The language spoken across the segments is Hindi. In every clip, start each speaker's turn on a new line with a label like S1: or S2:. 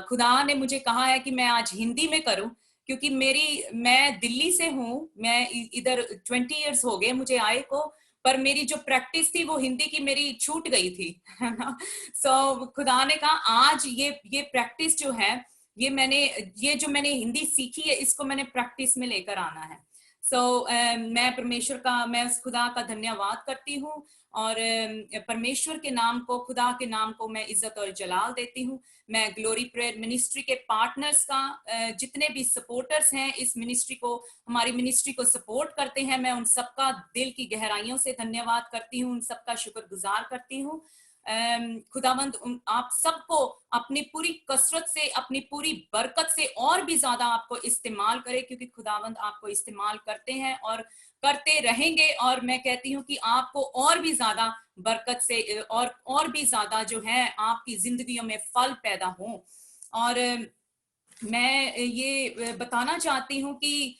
S1: खुदा ने मुझे कहा है कि मैं आज हिंदी में करूं, क्योंकि मैं दिल्ली से हूं। मैं इधर 20 इयर्स हो गए मुझे आए को, पर मेरी जो प्रैक्टिस थी वो हिंदी की मेरी छूट गई थी, है ना। सो खुदा ने कहा आज ये प्रैक्टिस जो है, ये जो मैंने हिंदी सीखी है, इसको मैंने प्रैक्टिस में लेकर आना है। मैं उस खुदा का धन्यवाद करती हूँ, और परमेश्वर के नाम को, खुदा के नाम को मैं इज्जत और जलाल देती हूँ। मैं ग्लोरी प्रेयर मिनिस्ट्री के पार्टनर्स का, जितने भी सपोर्टर्स हैं इस मिनिस्ट्री को, हमारी मिनिस्ट्री को सपोर्ट करते हैं, मैं उन सबका दिल की गहराइयों से धन्यवाद करती हूँ, उन सबका शुक्रगुजार करती हूँ। खुदावंद आप सबको अपनी पूरी कसरत से, अपनी पूरी बरकत से और भी ज्यादा आपको इस्तेमाल करे, क्योंकि खुदावंद आपको इस्तेमाल करते हैं और करते रहेंगे। और मैं कहती हूँ कि आपको और भी ज्यादा बरकत से और भी ज्यादा जो है आपकी जिंदगियों में फल पैदा हो। और मैं ये बताना चाहती हूँ कि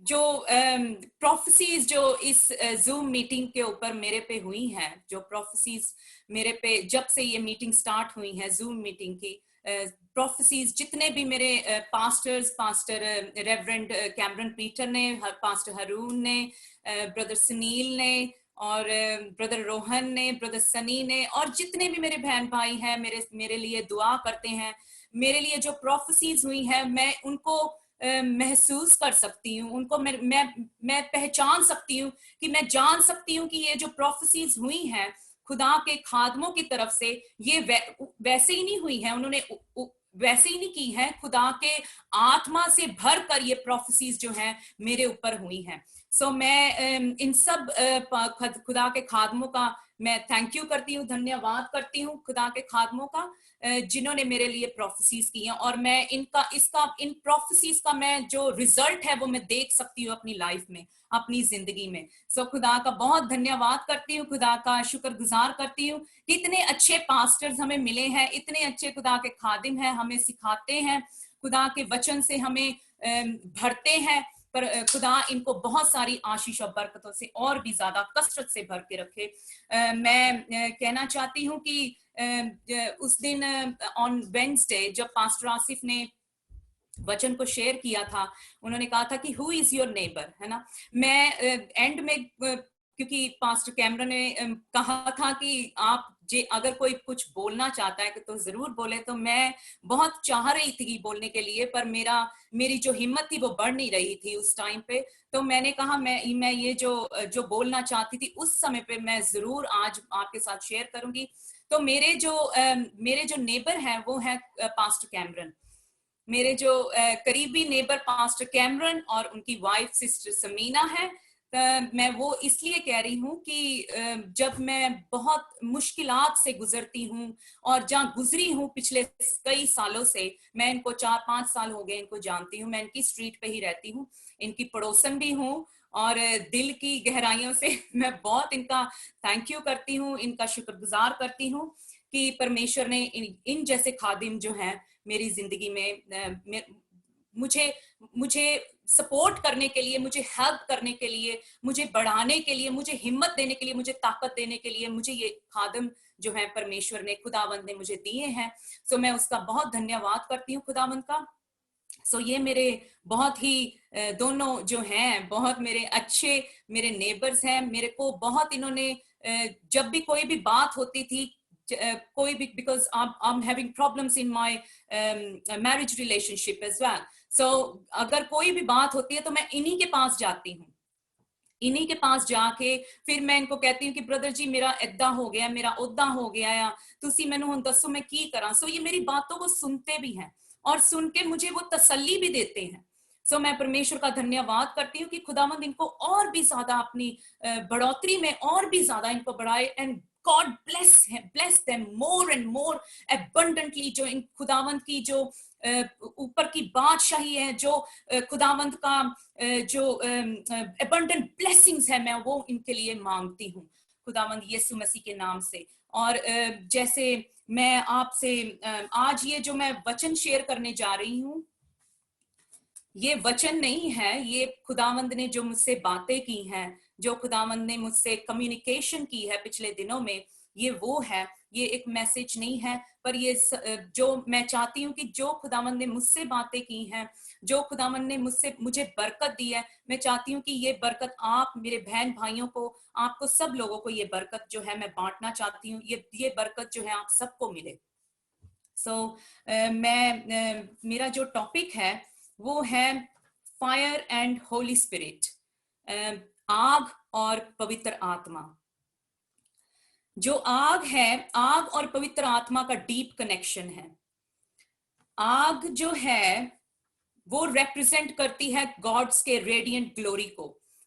S1: जो प्रोफेसीज जो इस जूम मीटिंग के ऊपर मेरे पे हुई हैं, जो प्रोफेसीज मेरे पे जब से ये मीटिंग स्टार्ट हुई है जूम मीटिंग की, प्रोफेसीज जितने भी मेरे pastors, pastor reverend Cameron Peter ने, पास्टर हरून ने, ब्रदर सुनील ने, और ब्रदर रोहन ने, ब्रदर सनी ने, और जितने भी मेरे बहन भाई हैं मेरे लिए दुआ करते हैं, मेरे लिए जो प्रोफेसीज हुई है, मैं उनको महसूस कर सकती हूँ, उनको मैं पहचान सकती हूँ, कि मैं जान सकती हूँ कि ये जो प्रोफेसीज हुई हैं खुदा के खादमों की तरफ से, ये वैसे ही नहीं हुई है, उन्होंने वैसे ही नहीं की है, खुदा के आत्मा से भर कर ये प्रोफेसीज जो हैं मेरे ऊपर हुई हैं। सो मैं इन सब खुदा के खादमों का मैं थैंक यू करती हूँ, धन्यवाद करती हूँ खुदा के खादमों का, जिन्होंने मेरे लिए प्रोफेसीज की हैं, और मैं इन प्रोफेसीज का मैं जो रिजल्ट है वो मैं देख सकती हूँ अपनी लाइफ में, अपनी जिंदगी में। सो खुदा का बहुत धन्यवाद करती हूँ, खुदा का शुक्रगुजार करती हूँ कि इतने अच्छे पास्टर्स हमें मिले हैं, इतने अच्छे खुदा के खादिम हैं, हमें सिखाते हैं, खुदा के वचन से हमें भरते हैं। पर खुदा इनको बहुत सारी आशीष और बरकतों से और भी ज्यादा कसरत से भर के रखे। मैं कहना चाहती हूँ कि उस दिन ऑन वेडनेसडे जब पास्टर आसिफ ने वचन को शेयर किया था, उन्होंने कहा था कि हु इज योर नेबर, है ना। मैं एंड में क्योंकि पास्टर कैमरन ने कहा था कि आप अगर कोई कुछ बोलना चाहता है तो जरूर बोले, तो मैं बहुत चाह रही थी बोलने के लिए, पर मेरी जो हिम्मत थी वो बढ़ नहीं रही थी उस टाइम पे। तो मैंने कहा मैं ये जो बोलना चाहती थी उस समय पे मैं जरूर आज आपके साथ शेयर करूंगी। तो मेरे जो नेबर हैं वो है पास्टर कैमरन। मेरे जो करीबी नेबर पास्टर कैमरन और उनकी वाइफ सिस्टर समीना है। मैं वो इसलिए कह रही हूँ कि जब मैं बहुत मुश्किलात से गुजरती हूँ और जहाँ गुजरी हूँ पिछले कई सालों से, मैं इनको 4-5 साल हो गए इनको जानती हूँ, मैं इनकी स्ट्रीट पे ही रहती हूँ, इनकी पड़ोसन भी हूँ, और दिल की गहराइयों से मैं बहुत इनका थैंक यू करती हूँ, इनका शुक्रगुजार करती हूँ कि परमेश्वर ने इन जैसे खादिम जो हैं मेरी जिंदगी में मुझे सपोर्ट करने के लिए, मुझे हेल्प करने के लिए, मुझे बढ़ाने के लिए, मुझे हिम्मत देने के लिए, मुझे ताकत देने के लिए, मुझे ये खादिम जो है परमेश्वर ने, खुदावंद ने मुझे दिए हैं। सो मैं उसका बहुत धन्यवाद करती हूँ खुदावंद का। सो ये मेरे बहुत ही दोनों जो हैं बहुत मेरे अच्छे मेरे नेबर्स हैं। मेरे को बहुत इन्होंने जब भी कोई भी बात होती थी, कोई भी, because I'm having problems in my marriage relationship as well. So अगर कोई भी बात होती है तो मैं इन्हीं के पास जाती हूँ, इन्हीं के पास जाके फिर मैं इनको कहती हूँ कि ब्रदर जी मेरा इदा हो गया, मेरा उदा हो गया, या तुसी मैनू हुण दसो मैं की करा। सो ये मेरी बातों को सुनते भी हैं और सुन के मुझे वो तसल्ली भी देते हैं। सो मैं परमेश्वर का धन्यवाद करती हूँ कि खुदावंद इनको और भी ज्यादा अपनी बढ़ोतरी में और भी ज्यादा इनको बढ़ाए, and God bless them more and more abundantly। जो इन खुदावंद की जो ऊपर की बादशाही है, जो खुदावंद का जो abundant blessings है, मैं वो इनके लिए मांगती हूँ खुदावंद यीशु मसीह के नाम से। और जैसे मैं आपसे आज ये जो मैं वचन शेयर करने जा रही हूँ, ये वचन नहीं है, ये खुदावंद ने जो मुझसे बातें की हैं, जो खुदावंद ने मुझसे कम्युनिकेशन की है पिछले दिनों में, ये वो है, ये एक मैसेज नहीं है, पर ये जो मैं चाहती हूँ कि जो खुदावंद ने मुझसे बातें की हैं, जो खुदावंद ने मुझे बरकत दी है, मैं चाहती हूँ कि ये बरकत आप मेरे बहन भाइयों को, आपको सब लोगों को ये बरकत जो है मैं बांटना चाहती हूँ, ये बरकत जो है आप सबको मिले। मेरा जो टॉपिक है वो है फायर एंड होली स्पिरिट, आग और पवित्र आत्मा। जो आग है, आग और पवित्र आत्मा का डीप कनेक्शन है। आग जो है वो रिप्रेजेंट करती है गॉड्स के रेडियंट ग्लोरी को,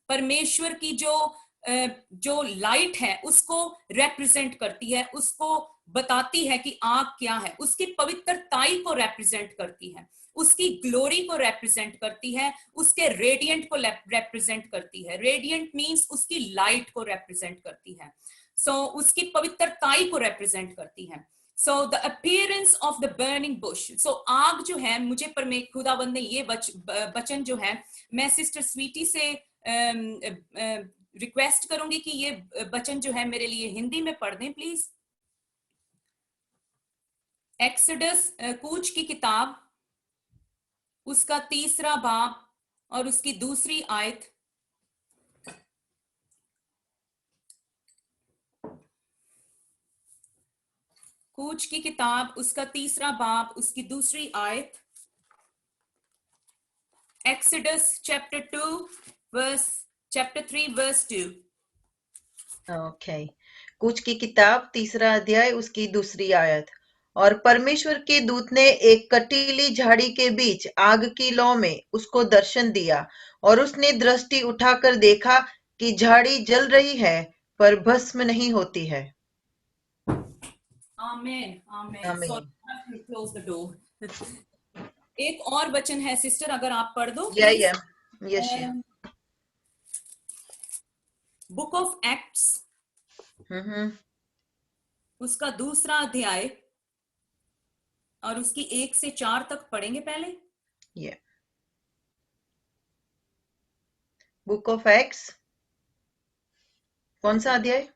S1: परमेश्वर की जो लाइट है उसको रिप्रेजेंट करती है, उसको बताती है कि आग क्या है, उसकी पवित्रताई को रिप्रेजेंट करती है, उसकी ग्लोरी को रिप्रेजेंट करती है, उसके रेडियंट को रिप्रेजेंट करती है। रेडियंट मींस उसकी लाइट को रिप्रेजेंट करती है, उसकी पवित्रताई को रिप्रेजेंट करती है। So the appearance of the burning bush. So आग जो है, मुझे खुदावंद ने ये वचन जो है, मैं सिस्टर स्वीटी से रिक्वेस्ट करूंगी कि ये वचन जो है मेरे लिए हिंदी में पढ़ दें प्लीज। एक्सोडस, कूच की किताब, उसका 3 बाब और उसकी 2 आयत। कूच की किताब, उसका 3 बाब, उसकी 2 आयत। Exodus chapter 3 verse 2.
S2: ओके। कूच की किताब 3 अध्याय उसकी 2 आयत। और परमेश्वर के दूत ने एक कटीली झाड़ी के बीच आग की लौ में उसको दर्शन दिया, और उसने दृष्टि उठाकर देखा कि झाड़ी जल रही है पर भस्म नहीं होती है।
S1: Amen. Amen. So
S2: आमीन।
S1: I have to close the door. एक और वचन है सिस्टर, अगर आप पढ़ दो
S2: या
S1: please.
S2: Yes.
S1: Book of acts, उसका 2 अध्याय और उसकी 1 से 4 तक पढ़ेंगे पहले।
S2: या बुक ऑफ एक्ट्स कौन सा अध्याय?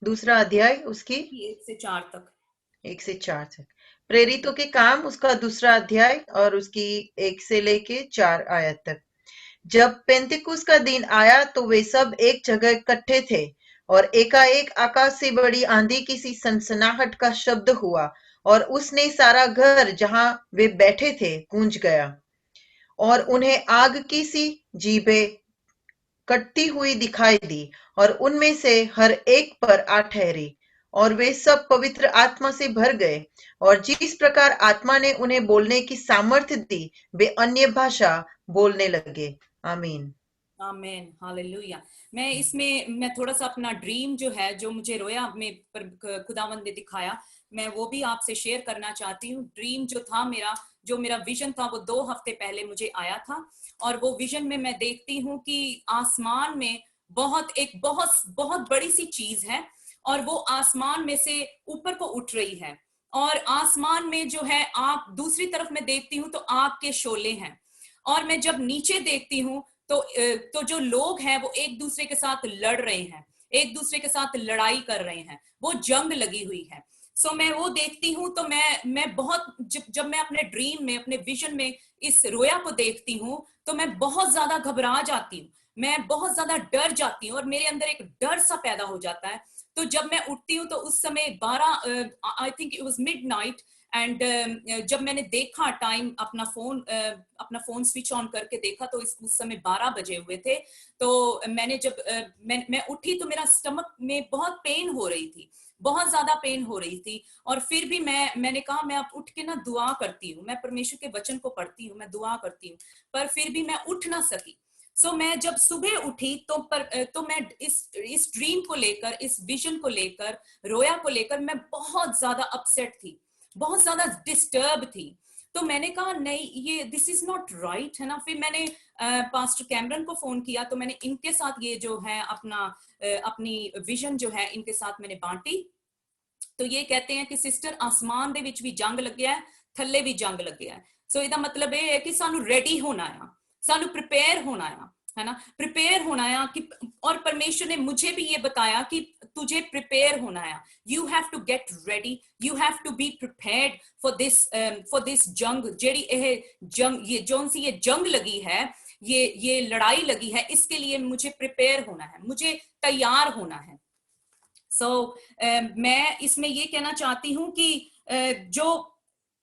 S2: दूसरा अध्याय उसकी
S1: 1 से 4 तक।
S2: 1 से 4 तक। प्रेरितों के काम उसका 2 अध्याय और उसकी 1 से लेके 4 आयत तक। जब पेंतिकुस का दिन आया तो वे सब एक जगह इकट्ठे थे, और एकाएक आकाश से बड़ी आंधी की सी सनसनाहट का शब्द हुआ, और उसने सारा घर जहां वे बैठे थे गूंज गया, और उन्हें आग की सी जीभें कटती हुई दिखाई दी, और उनमें से हर एक पर आ ठहरी, और वे सब पवित्र आत्मा से भर गए, और जिस प्रकार आत्मा ने उन्हें बोलने की सामर्थ्य दी वे अन्य भाषा बोलने लगे। आमीन।
S1: आमेन, हालेलुया। मैं थोड़ा सा अपना ड्रीम जो है, जो मुझे रोया में खुदावंद ने दिखाया, मैं वो भी आपसे शेयर करना चाहती हूँ। ड्रीम जो था मेरा, जो मेरा विजन था, वो 2 हफ्ते पहले मुझे आया था, और वो विजन में मैं देखती हूँ कि आसमान में एक बहुत बहुत बड़ी सी चीज है, और वो आसमान में से ऊपर को उठ रही है, और आसमान में जो है आग, दूसरी तरफ मैं देखती हूँ तो आग के शोले हैं, और मैं जब नीचे देखती हूँ तो जो लोग हैं वो एक दूसरे के साथ लड़ रहे हैं, एक दूसरे के साथ लड़ाई कर रहे हैं, वो जंग लगी हुई है। मैं वो देखती हूँ तो मैं बहुत, जब मैं अपने ड्रीम में, अपने विजन में इस रोया को देखती हूँ तो मैं बहुत ज्यादा घबरा जाती हूँ, मैं बहुत ज्यादा डर जाती हूँ, और मेरे अंदर एक डर सा पैदा हो जाता है। तो जब मैं उठती हूँ तो उस समय 12, I think it was midnight, and जब मैंने देखा टाइम, अपना फोन स्विच ऑन करके देखा तो उस समय 12 बजे हुए थे। तो मैंने जब मैं उठी तो मेरा स्टमक में बहुत पेन हो रही थी, बहुत ज्यादा पेन हो रही थी, और फिर भी मैंने कहा मैं अब उठ के ना दुआ करती हूँ, मैं परमेश्वर के वचन को पढ़ती हूँ, मैं दुआ करती हूँ, पर फिर भी मैं उठ ना सकी। मैं जब सुबह उठी तो मैं इस ड्रीम को लेकर, इस विजन को लेकर, रोया को लेकर मैं बहुत ज्यादा अपसेट थी, बहुत ज्यादा डिस्टर्ब थी। तो मैंने कहा नहीं, ये दिस इज नॉट राइट, है ना। फिर मैंने पास्टर कैमरन को फोन किया, तो मैंने इनके साथ ये जो है अपनी विजन जो है इनके साथ मैंने बांटी। तो ये कहते हैं कि सिस्टर, आसमान दे विच भी जंग लग्या है, थल्ले भी जंग लग्या है। सो इहदा मतलब ये है कि सानू रेडी होना है, सानू प्रिपेयर होना है, है ना, प्रिपेयर होना है कि, और परमेश्वर ने मुझे भी ये बताया कि तुझे प्रिपेयर होना है, you have to get ready, you have to be prepared for this जंग, जेड़ी जंग, ये जोन सी ये जंग लगी है, ये लड़ाई लगी है, इसके लिए मुझे प्रिपेयर होना है, मुझे तैयार होना है। मैं इसमें ये कहना चाहती हूं कि जो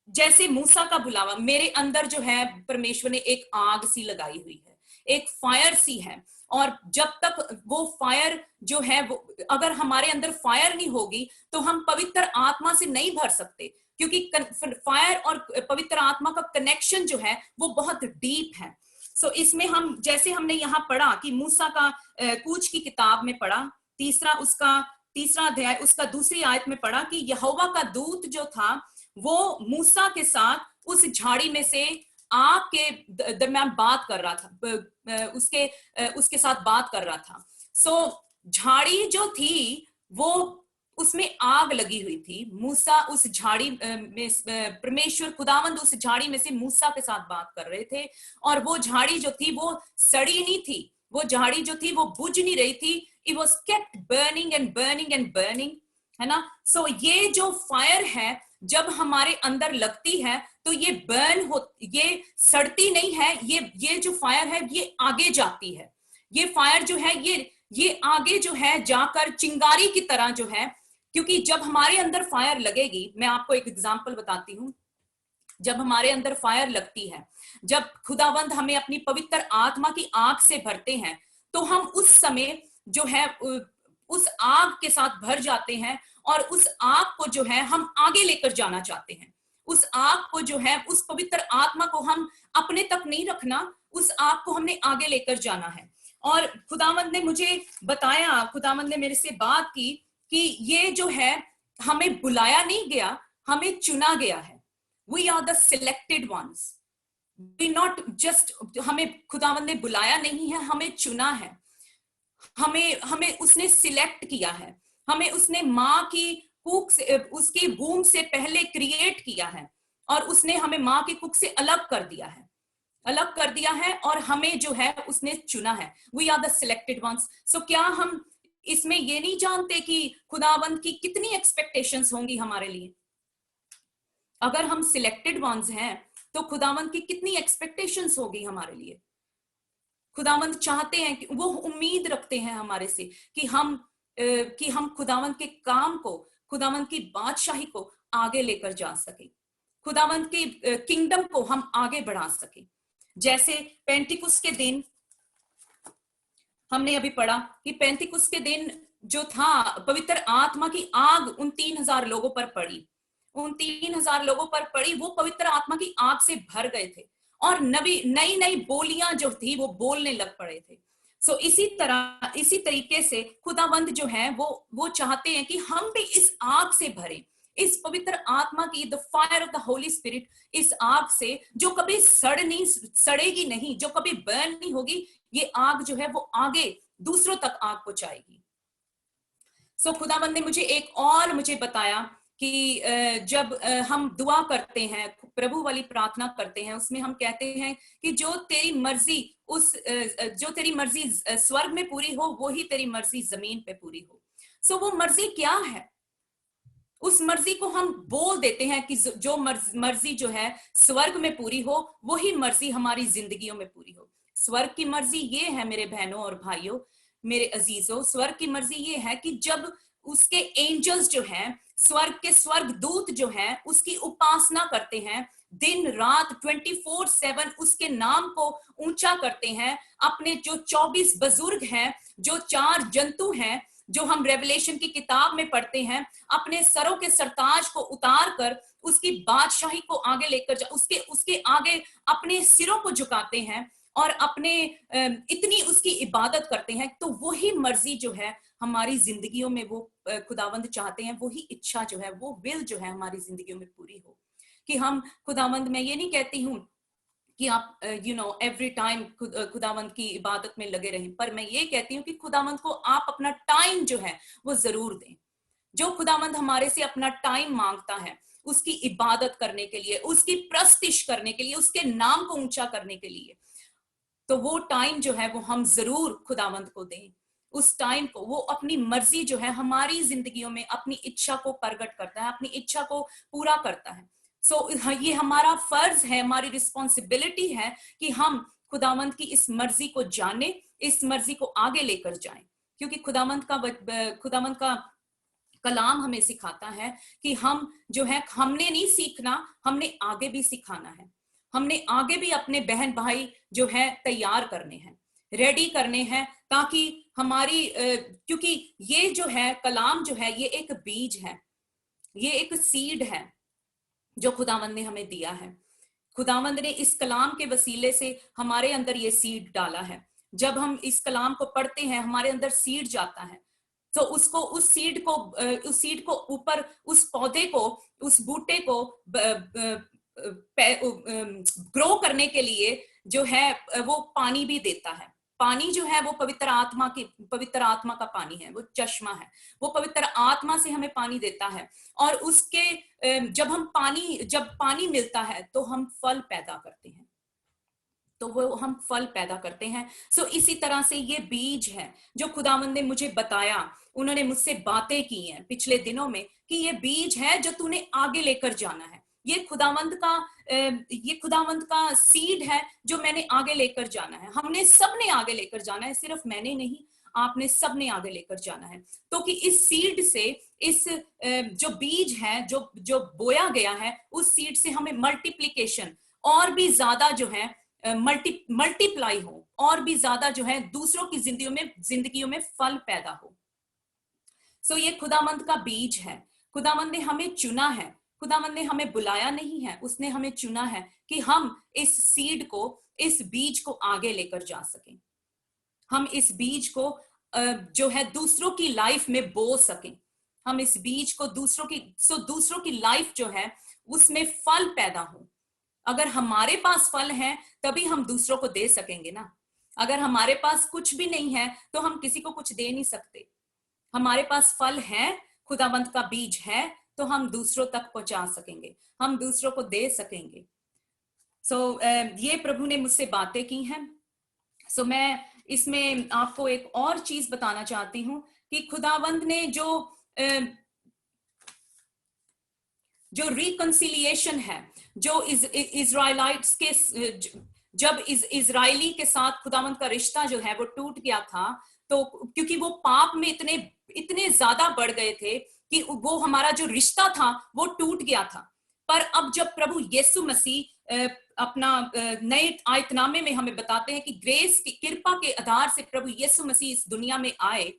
S1: जैसे मूसा का बुलावा, मेरे अंदर जो है परमेश्वर ने एक आग सी लगाई हुई है, एक फायर सी है, और जब तक वो फायर जो है वो, अगर हमारे अंदर फायर नहीं होगी तो हम पवित्र आत्मा से नहीं भर सकते, क्योंकि फायर और पवित्र आत्मा का कनेक्शन जो है वो बहुत डीप है। इसमें हम, जैसे हमने यहाँ पढ़ा कि मूसा का कूच की किताब में पढ़ा, तीसरा अध्याय उसका दूसरी आयत में पढ़ा कि यहोवा का दूत जो था वो मूसा के साथ उस झाड़ी में से आग के दरमियान बात कर रहा था, उसके साथ बात कर रहा था। झाड़ी जो थी वो, उसमें आग लगी हुई थी, मूसा उस झाड़ी में, परमेश्वर खुदावंद उस झाड़ी में से मूसा के साथ बात कर रहे थे, और वो झाड़ी जो थी वो सड़ी नहीं थी, वो झाड़ी जो थी वो बुझ नहीं रही थी, it was kept burning and burning and burning, है ना। ये जो फायर है जब हमारे अंदर लगती है तो ये बर्न हो, ये सड़ती नहीं है, ये जो फायर है ये आगे जाती है, ये फायर जो है ये आगे जो है जाकर चिंगारी की तरह जो है, क्योंकि जब हमारे अंदर फायर लगेगी, मैं आपको एक एग्जांपल बताती हूँ, जब हमारे अंदर फायर लगती है, जब खुदावंद हमें अपनी पवित्र आत्मा की आग से भरते हैं, तो हम उस समय जो है उस आग के साथ भर जाते हैं, और उस आग को जो है हम आगे लेकर जाना चाहते हैं, उस आग को जो है, उस पवित्र आत्मा को हम अपने तक नहीं रखना, उस आग को हमने आगे लेकर जाना है। और खुदावंद ने मुझे बताया, खुदावंद ने मेरे से बात की कि ये जो है हमें बुलाया नहीं गया, हमें चुना गया है। We are the selected ones. We not just, हमें खुदावंद ने बुलाया नहीं है, हमें चुना है, हमें उसने सिलेक्ट किया है, हमें उसने माँ की कुक से, उसकी वूम से पहले क्रिएट किया है, और उसने हमें माँ की कुक से अलग कर दिया है, और हमें जो है उसने चुना है। We are the selected ones. क्या हम इसमें ये नहीं जानते कि खुदावंद की कितनी एक्सपेक्टेशंस होंगी हमारे लिए? अगर हम सिलेक्टेड वंस हैं तो खुदावंद की कितनी एक्सपेक्टेशंस होगी हमारे लिए। खुदावंद चाहते हैं कि वो उम्मीद रखते हैं हमारे से कि हम खुदावंद के काम को, खुदावंद की बादशाही को आगे लेकर जा सके, खुदावंद के किंगडम को हम आगे बढ़ा सके। जैसे पेंटिकुस के दिन हमने अभी पढ़ा कि पेंटिकुस के दिन जो था, पवित्र आत्मा की आग उन 3000 लोगों पर पड़ी, उन 3000 लोगों पर पड़ी, वो पवित्र आत्मा की आग से भर गए थे, और नई नई बोलियां जो थी वो बोलने लग पड़े थे। इसी तरीके से खुदावंद जो है वो चाहते हैं कि हम भी इस आग से भरें, इस पवित्र आत्मा की, the fire of the Holy spirit, इस आग से जो कभी सड़ेगी नहीं, जो कभी बर्न नहीं होगी, ये आग जो है वो आगे दूसरों तक आग पहुंचाएगी। खुदावंद ने मुझे बताया कि जब हम दुआ करते हैं, प्रभु वाली प्रार्थना करते हैं, उसमें हम कहते हैं कि जो तेरी मर्जी स्वर्ग में पूरी हो, वो ही तेरी मर्जी जमीन पे पूरी हो। वो मर्जी क्या है? उस मर्जी को हम बोल देते हैं कि जो मर्जी जो है स्वर्ग में पूरी हो, वही मर्जी हमारी जिंदगियों में पूरी हो। स्वर्ग की मर्जी ये है मेरे बहनों और भाइयों, मेरे अजीजों, स्वर्ग की मर्जी ये है कि जब उसके एंजल्स जो हैं, स्वर्ग के स्वर्ग दूत जो हैं, उसकी उपासना करते हैं, दिन रात 24/7 उसके नाम को ऊंचा करते हैं, अपने जो 24 बुजुर्ग हैं, जो 4 जंतु हैं, जो हम रेवलेशन की किताब में पढ़ते हैं, अपने सरों के सरताज को उतार कर उसकी बादशाही को आगे लेकर उसके आगे अपने सिरों को झुकाते हैं और अपने इतनी उसकी इबादत करते हैं, तो वही मर्जी जो है हमारी जिंदगियों में वो खुदावंद चाहते हैं, वही इच्छा जो है, वो विल जो है हमारी जिंदगियों में पूरी हो। कि हम खुदावंद, मैं ये नहीं कहती हूँ कि आप एवरी टाइम खुदावंद की इबादत में लगे रहें, पर मैं ये कहती हूँ कि खुदावंद को आप अपना टाइम जो है वो जरूर दें। जो खुदावंद हमारे से अपना टाइम मांगता है उसकी इबादत करने के लिए, उसकी प्रस्तिश करने के लिए, उसके नाम को ऊंचा करने के लिए, तो वो टाइम जो है वो हम जरूर खुदावंद को दें। उस टाइम को वो अपनी मर्जी जो है हमारी जिंदगियों में अपनी इच्छा को प्रकट करता है, अपनी इच्छा को पूरा करता है। ये हमारा फर्ज है, हमारी रिस्पॉन्सिबिलिटी है कि हम खुदावंद की इस मर्जी को जाने, इस मर्जी को आगे लेकर जाएं, क्योंकि खुदावंद का कलाम हमें सिखाता है कि हम जो है, हमने नहीं सीखना, हमने आगे भी सिखाना है, हमने आगे भी अपने बहन भाई जो है तैयार करने हैं, रेडी करने हैं, ताकि हमारी क्योंकि ये जो है कलाम जो है ये एक बीज है, ये एक सीड है जो खुदावंद ने हमें दिया है। खुदावंद ने इस कलाम के वसीले से हमारे अंदर ये सीड डाला है। जब हम इस कलाम को पढ़ते हैं हमारे अंदर सीड जाता है, तो उसको उस सीड को ऊपर, उस पौधे को, उस बूटे को ग्रो करने के लिए जो है वो पानी भी देता है। पानी जो है वो पवित्र आत्मा का पानी है, वो चश्मा है, वो पवित्र आत्मा से हमें पानी देता है। और उसके जब पानी मिलता है तो हम फल पैदा करते हैं, तो वो हम फल पैदा करते हैं। इसी तरह से ये बीज है जो खुदावंद ने मुझे बताया, उन्होंने मुझसे बातें की हैं पिछले दिनों में कि ये बीज है जो तूने आगे लेकर जाना है। ये खुदावंद का सीड है जो मैंने आगे लेकर जाना है। हमने सबने आगे लेकर जाना है, सिर्फ मैंने नहीं, आपने सबने आगे लेकर जाना है। तो कि इस सीड से, इस जो बीज है जो बोया गया है, उस सीड से हमें मल्टीप्लिकेशन और भी ज्यादा जो है मल्टीप्लाई हो, और भी ज्यादा जो है दूसरों की जिंदगियों में फल पैदा हो। ये खुदावंद का बीज है। खुदावंद ने हमें चुना है, खुदावंद ने हमें बुलाया नहीं है, उसने हमें चुना है कि हम इस सीड को, इस बीज को आगे लेकर जा सकें। हम इस बीज को जो है दूसरों की लाइफ में बो सकें। हम इस बीज को दूसरों की लाइफ जो है उसमें फल पैदा हो। अगर हमारे पास फल है तभी हम दूसरों को दे सकेंगे ना। अगर हमारे पास कुछ भी नहीं है तो हम किसी को कुछ दे नहीं सकते। हमारे पास फल है, खुदावंद का बीज है, तो हम दूसरों तक पहुंचा सकेंगे, हम दूसरों को दे सकेंगे। ये प्रभु ने मुझसे बातें की हैं। मैं इसमें आपको एक और चीज बताना चाहती हूं कि खुदावंद ने जो रिकंसिलिएशन है, जो इजराइलाइट्स के, जब इजरायली के साथ खुदावंद का रिश्ता जो है वो टूट गया था, तो क्योंकि वो पाप में इतने ज्यादा बढ़ गए थे कि वो हमारा जो रिश्ता था वो टूट गया था। पर अब जब प्रभु यीशु मसीह अपना नए आयतनामे में हमें बताते हैं कि ग्रेस की कृपा के आधार से प्रभु यीशु मसीह इस दुनिया में आए,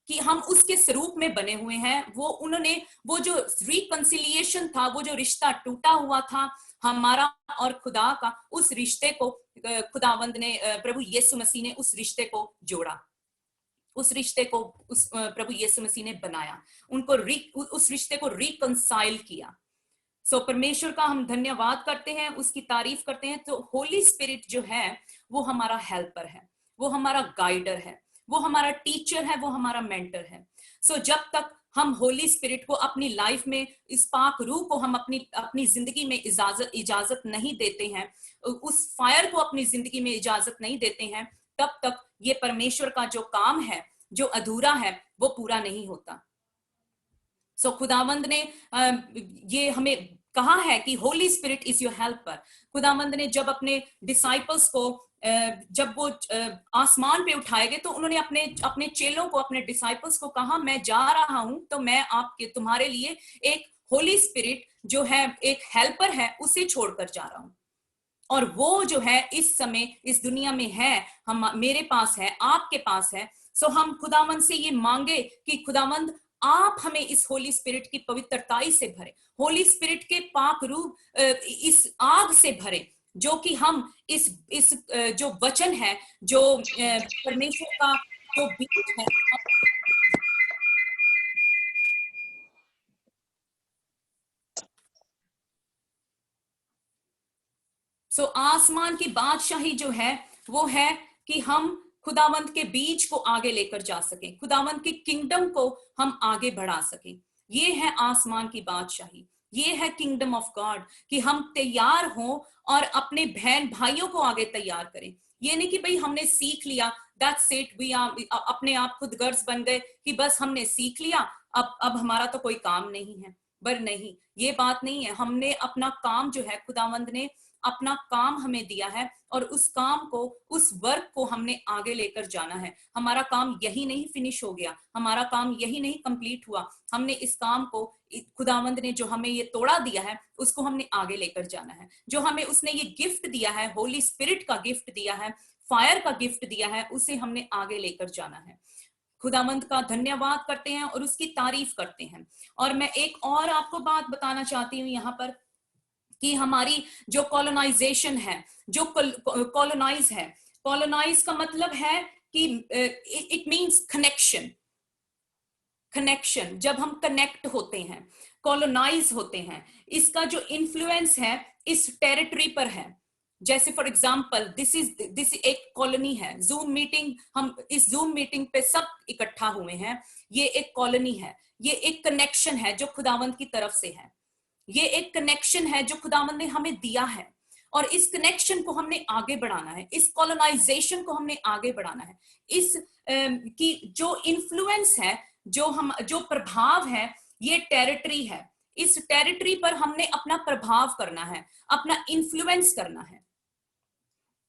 S1: कि हम उसके स्वरूप में बने हुए हैं, वो जो रिकंसिलिएशन था, वो जो रिश्ता टूटा हुआ था हमारा और खुदा का, उस रिश्ते को खुदावंद ने, प्रभु यीशु मसीह ने उस रिश्ते को जोड़ा, उस रिश्ते को प्रभु यीशु मसीह ने बनाया, उस रिश्ते को रिकंसाइल किया। परमेश्वर का हम धन्यवाद करते हैं, उसकी तारीफ करते हैं। तो होली स्पिरिट जो है वो हमारा हेल्पर है, वो हमारा गाइडर है, वो हमारा टीचर है, वो हमारा मेंटर है। जब तक हम होली स्पिरिट को अपनी लाइफ में, इस पाक रूह को हम अपनी जिंदगी में इजाजत नहीं देते हैं, उस फायर को अपनी जिंदगी में इजाजत नहीं देते हैं, तब तक ये परमेश्वर का जो काम है, जो अधूरा है, वो पूरा नहीं होता। खुदावंद ने ये हमें कहा है कि Holi spirit is your helper. खुदावंद ने जब अपने डिसाइपल्स को, जब वो आसमान पे उठाए गए, तो उन्होंने अपने चेलों को, अपने डिसाइपल्स को कहा, मैं जा रहा हूं तो मैं तुम्हारे लिए एक होली स्पिरिट जो है, एक हेल्पर है, उसे छोड़कर जा रहा हूं। और वो जो है इस समय इस दुनिया में है, मेरे पास है, आपके पास है। हम खुदावंद से ये मांगे कि खुदावंद आप हमें इस होली स्पिरिट की पवित्रताई से भरे, होली स्पिरिट के पाक रूप, इस आग से भरे, जो कि हम इस जो वचन है, जो परमेश्वर का जो बीज है, आसमान की बादशाही जो है वो है कि हम खुदावंत के बीज को आगे लेकर जा सकें, खुदावंत के किंगडम को हम आगे बढ़ा सकें। ये है आसमान की बादशाही। ये है किंगडम ऑफ गॉड, कि हम तैयार हों और अपने बहन भाइयों को आगे तैयार करें। ये नहीं कि भाई हमने सीख लिया, दैट्स इट, वी अपने आप खुद गर्ज बन गए कि बस हमने सीख लिया, अब हमारा तो कोई काम नहीं है। पर नहीं, ये बात नहीं है। हमने अपना काम जो है, खुदावंद ने अपना काम हमें दिया है और उस काम को, उस वर्क को हमने आगे लेकर जाना है। हमारा काम यही नहीं फिनिश हो गया, हमारा काम यही नहीं कंप्लीट हुआ। हमने इस काम को, खुदावंद ने जो हमें ये तोड़ा दिया है उसको हमने आगे लेकर जाना है। जो हमें उसने ये गिफ्ट दिया है, होली स्पिरिट का गिफ्ट दिया है, फायर का गिफ्ट दिया है, उसे हमने आगे लेकर जाना है। खुदावंद का धन्यवाद करते हैं और उसकी तारीफ करते हैं। और मैं एक और आपको बात बताना चाहती हूँ यहाँ पर, कि हमारी जो कॉलोनाइजेशन है, जो कॉलोनाइज है, कॉलोनाइज का मतलब है कि इट मींस कनेक्शन। कनेक्शन, जब हम कनेक्ट होते हैं, कॉलोनाइज होते हैं, इसका जो इन्फ्लुएंस है इस टेरिटरी पर है। जैसे फॉर एग्जांपल, दिस एक कॉलोनी है। जूम मीटिंग, हम इस जूम मीटिंग पे सब इकट्ठा हुए हैं, ये एक कॉलोनी है, ये एक कनेक्शन है जो खुदावंद की तरफ से है। ये एक कनेक्शन है जो खुदावंद ने हमें दिया है, और इस कनेक्शन को हमने आगे बढ़ाना है, इस कॉलोनाइजेशन को हमने आगे बढ़ाना है। इस की जो इन्फ्लुएंस है, जो प्रभाव है, ये टेरिटरी है। इस टेरिटरी पर हमने अपना प्रभाव करना है, अपना इन्फ्लुएंस करना है।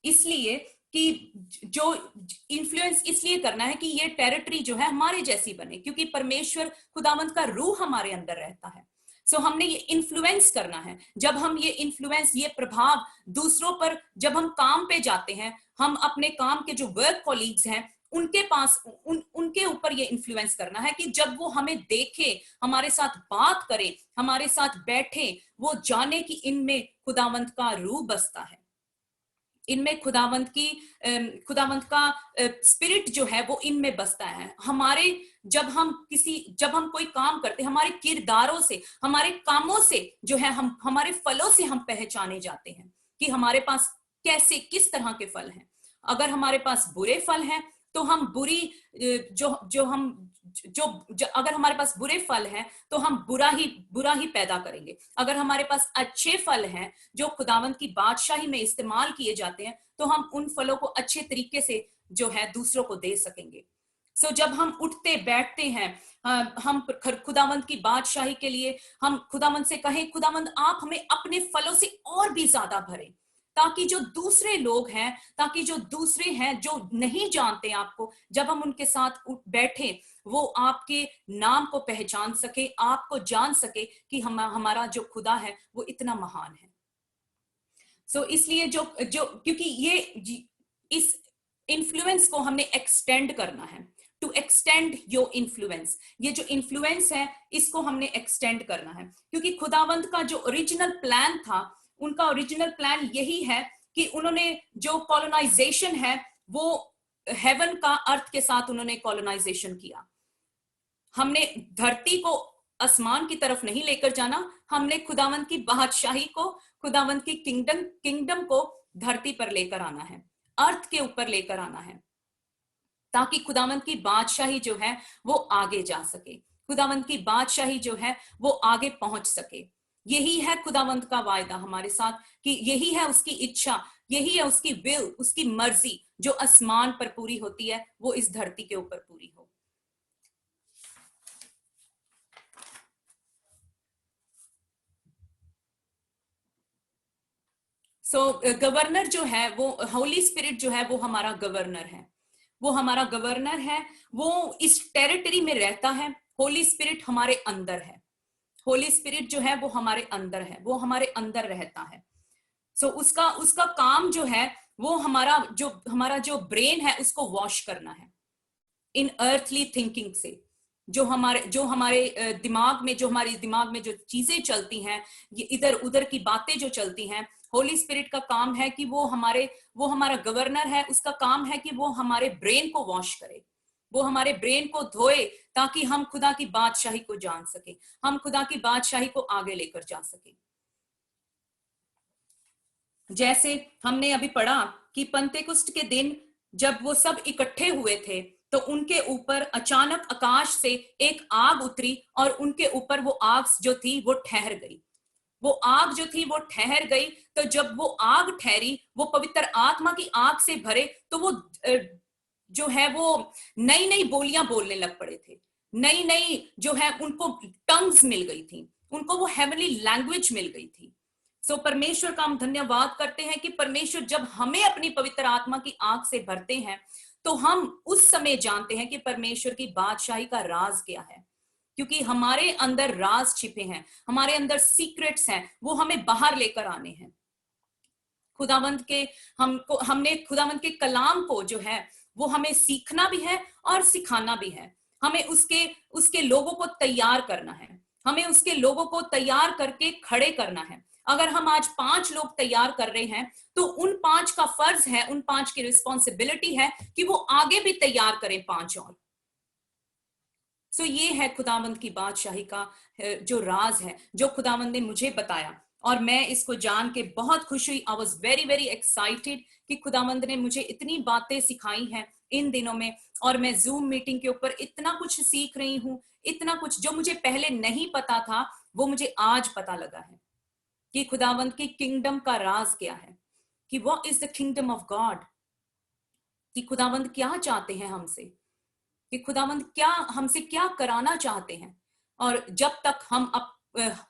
S1: इसलिए कि जो इन्फ्लुएंस इसलिए करना है कि ये टेरिटरी जो है हमारे जैसी बने, क्योंकि परमेश्वर खुदावंद का रूह हमारे अंदर रहता है। सो हमने ये इन्फ्लुएंस करना है। जब हम ये इन्फ्लुएंस, ये प्रभाव दूसरों पर, जब हम काम पे जाते हैं, हम अपने काम के जो वर्क कॉलीग्स हैं उनके पास, उनके ऊपर ये इन्फ्लुएंस करना है कि जब वो हमें देखे, हमारे साथ बात करे, हमारे साथ बैठे, वो जाने कि इनमें खुदावंद का रूह बसता है, इनमें खुदावंद का स्पिरिट जो है वो इनमें बसता है। हमारे जब हम कोई काम करते हैं, हमारे किरदारों से, हमारे कामों से जो है, हम हमारे फलों से हम पहचाने जाते हैं कि हमारे पास कैसे, किस तरह के फल हैं। अगर हमारे पास बुरे फल हैं तो हम अगर हमारे पास बुरे फल हैं तो हम बुरा ही पैदा करेंगे। अगर हमारे पास अच्छे फल हैं जो खुदावंद की बादशाही में इस्तेमाल किए जाते हैं, तो हम उन फलों को अच्छे तरीके से जो है दूसरों को दे सकेंगे। सो जब हम उठते बैठते हैं, हम खुदावंद की बादशाही के लिए हम खुदावंद से कहें, खुदावंद आप हमें अपने फलों से और भी ज्यादा भरें, ताकि जो दूसरे लोग हैं, ताकि जो दूसरे हैं जो नहीं जानते आपको, जब हम उनके साथ बैठे, वो आपके नाम को पहचान सके, आपको जान सके कि हमारा जो खुदा है वो इतना महान है। सो इसलिए जो क्योंकि ये इस इन्फ्लुएंस को हमने एक्सटेंड करना है, टू एक्सटेंड योर इन्फ्लुएंस। ये जो इन्फ्लुएंस है इसको हमने एक्सटेंड करना है, क्योंकि खुदावंद का जो ओरिजिनल प्लान था, उनका ओरिजिनल प्लान यही है कि उन्होंने जो कॉलोनाइजेशन है वो हेवन का अर्थ के साथ उन्होंने कॉलोनाइजेशन किया। हमने धरती को आसमान की तरफ नहीं लेकर जाना, हमने खुदावंद की बादशाही को, खुदावंद की किंगडम को धरती पर लेकर आना है, अर्थ के ऊपर लेकर आना है, ताकि खुदावंद की बादशाही जो है वो आगे जा सके, खुदावंद की बादशाही जो है वो आगे पहुंच सके। यही है खुदावंद का वायदा हमारे साथ, कि यही है उसकी इच्छा, यही है उसकी विल, उसकी मर्जी, जो आसमान पर पूरी होती है वो इस धरती के ऊपर पूरी हो। गवर्नर जो है वो, होली स्पिरिट जो है वो हमारा गवर्नर है, वो हमारा गवर्नर है, वो इस टेरिटरी में रहता है। होली स्पिरिट हमारे अंदर है, होली स्पिरिट जो है वो हमारे अंदर है, वो हमारे अंदर रहता है। उसका काम जो है वो हमारा जो ब्रेन है उसको वॉश करना है इन अर्थली थिंकिंग से। जो हमारे दिमाग में जो चीजें चलती हैं, ये इधर उधर की बातें जो चलती हैं, होली स्पिरिट का काम है कि वो हमारा गवर्नर है। उसका काम है कि वो हमारे ब्रेन को वॉश करे, वो हमारे ब्रेन को धोए, ताकि हम खुदा की बादशाही को जान सके, हम खुदा की बादशाही को आगे लेकर जा सके। जैसे हमने अभी पढ़ा कि पंतेकुस्त के दिन जब वो सब इकट्ठे हुए थे, तो उनके ऊपर अचानक आकाश से एक आग उतरी और उनके ऊपर वो आग जो थी वो ठहर गई। वो आग जो थी वो ठहर गई। तो जब वो आग ठहरी, वो पवित्र आत्मा की आग से भरे, तो वो जो है वो नई नई बोलियां बोलने लग पड़े थे। नई नई जो है उनको टंग्स मिल गई थी, उनको वो हेवनली लैंग्वेज मिल गई थी। सो परमेश्वर का हम धन्यवाद करते हैं कि परमेश्वर जब हमें अपनी पवित्र आत्मा की आग से भरते हैं, तो हम उस समय जानते हैं कि परमेश्वर की बादशाही का राज क्या है। क्योंकि हमारे अंदर राज छिपे हैं, हमारे अंदर सीक्रेट्स हैं, वो हमें बाहर लेकर आने हैं। खुदावंत के हमने खुदावंत के कलाम को जो है वो हमें सीखना भी है और सिखाना भी है। हमें उसके उसके लोगों को तैयार करना है, हमें उसके लोगों को तैयार करके खड़े करना है। अगर हम आज 5 लोग तैयार कर रहे हैं, तो उन 5 का फर्ज है, उन 5 की रिस्पॉन्सिबिलिटी है कि वो आगे भी तैयार करें 5 और। सो ये है खुदावंद की बादशाही का जो राज है, जो खुदावंद ने मुझे बताया, और मैं इसको जान के बहुत खुश हुई। I was very very excited कि खुदावंद ने मुझे इतनी बातें सिखाई हैं इन दिनों में, और मैं जूम मीटिंग के ऊपर इतना कुछ सीख रही हूँ। इतना कुछ जो मुझे पहले नहीं पता था, वो मुझे आज पता लगा है कि खुदावंद की किंगडम का राज क्या है, कि what is the kingdom of God, कि खुदावंद क्या चाहते हैं हमसे, कि खुदावंद क्या हमसे क्या कराना चाहते हैं। और जब तक हम